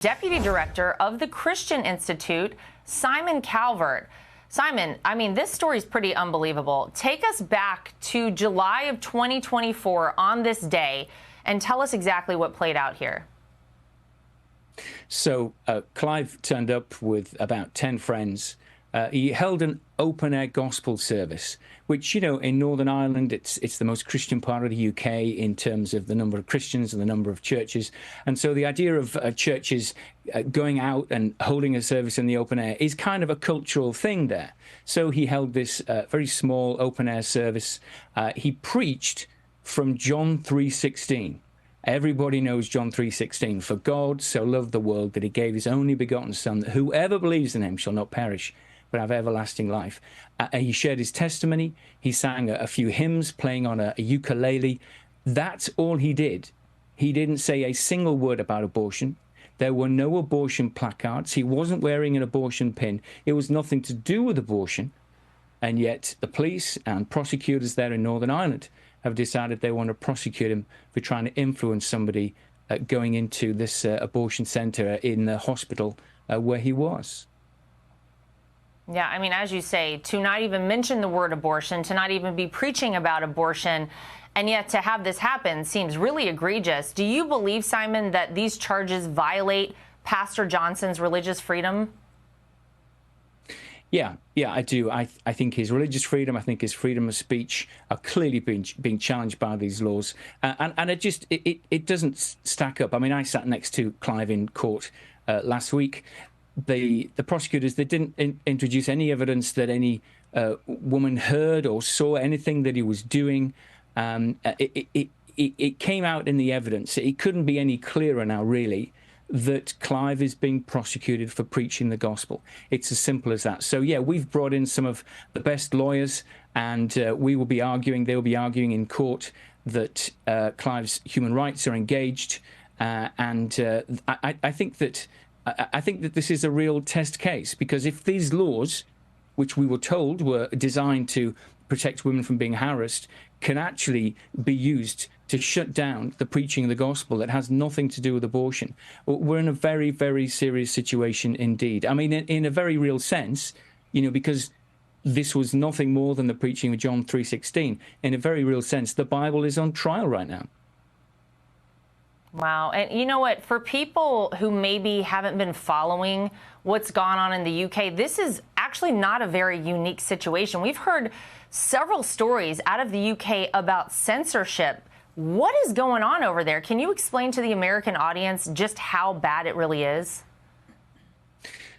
Deputy Director of the Christian Institute, Simon Calvert. Simon, I mean, this story is pretty unbelievable. Take us back to July of 2024 on this day and tell us exactly what played out here. So Clive turned up with about 10 friends. He held an open-air gospel service, which, you know, in Northern Ireland, it's the most Christian part of the UK in terms of the number of Christians and the number of churches. And so the idea of churches going out and holding a service in the open air is kind of a cultural thing there. So he held this very small open-air service. He preached from John 3:16. Everybody knows John 3:16. For God so loved the world that he gave his only begotten Son, that whoever believes in him shall not perish, but have everlasting life. He shared his testimony. He sang a few hymns playing on a ukulele. That's all he did. He didn't say a single word about abortion. There were no abortion placards. He wasn't wearing an abortion pin. It was nothing to do with abortion. And yet the police and prosecutors there in Northern Ireland have decided they want to prosecute him for trying to influence somebody going into this abortion centre in the hospital where he was. Yeah, I mean, as you say, to not even mention the word abortion, to not even be preaching about abortion, and yet to have this happen seems really egregious. Do you believe, Simon, that these charges violate Pastor Johnston's religious freedom? Yeah, I do. I think his religious freedom, I think his freedom of speech are clearly being challenged by these laws. And it doesn't stack up. I mean, I sat next to Clive in court last week. The prosecutors, they didn't introduce any evidence that any woman heard or saw anything that he was doing. It came out in the evidence. It couldn't be any clearer now, really, that Clive is being prosecuted for preaching the gospel. It's as simple as that. So, yeah, we've brought in some of the best lawyers, and they'll be arguing in court that Clive's human rights are engaged. I think that this is a real test case, because if these laws, which we were told were designed to protect women from being harassed, can actually be used to shut down the preaching of the gospel that has nothing to do with abortion, we're in a very, very serious situation indeed. I mean, in a very real sense, you know, because this was nothing more than the preaching of John 3:16. In a very real sense, the Bible is on trial right now. Wow. And you know what? For people who maybe haven't been following what's gone on in the UK, this is actually not a very unique situation. We've heard several stories out of the UK about censorship. What is going on over there? Can you explain to the American audience just how bad it really is?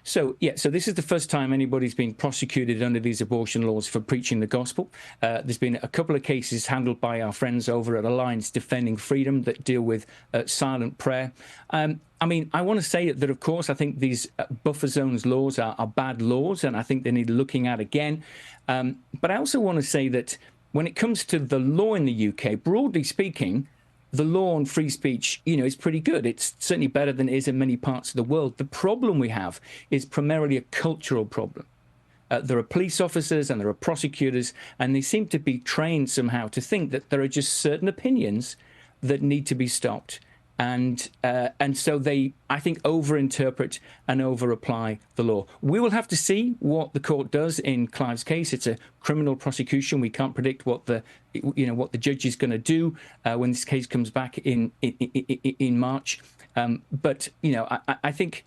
So this is the first time anybody's been prosecuted under these abortion laws for preaching the gospel. There's been a couple of cases handled by our friends over at Alliance Defending Freedom that deal with silent prayer. I mean, I want to say that, of course, I think these buffer zones laws are bad laws, and I think they need looking at again. But I also want to say that when it comes to the law in the UK, broadly speaking, the law on free speech, you know, is pretty good. It's certainly better than it is in many parts of the world. The problem we have is primarily a cultural problem. There are police officers and there are prosecutors, and they seem to be trained somehow to think that there are just certain opinions that need to be stopped. And so they, I think, overinterpret and over-apply the law. We will have to see what the court does in Clive's case. It's a criminal prosecution. We can't predict what the judge is going to do when this case comes back in March. But you know, I think,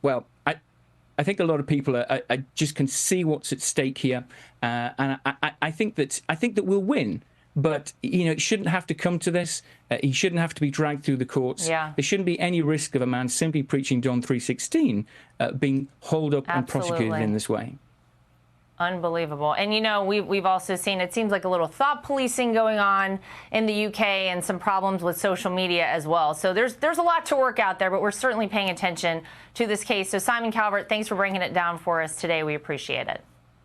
well, I think a lot of people are just can see what's at stake here, and I think that we'll win. But, you know, it shouldn't have to come to this. He shouldn't have to be dragged through the courts. Yeah. There shouldn't be any risk of a man simply preaching John 3:16 being hauled up and prosecuted in this way. Unbelievable. And, you know, we've also seen, it seems like a little thought policing going on in the UK and some problems with social media as well. So there's a lot to work out there, but we're certainly paying attention to this case. So, Simon Calvert, thanks for breaking it down for us today. We appreciate it.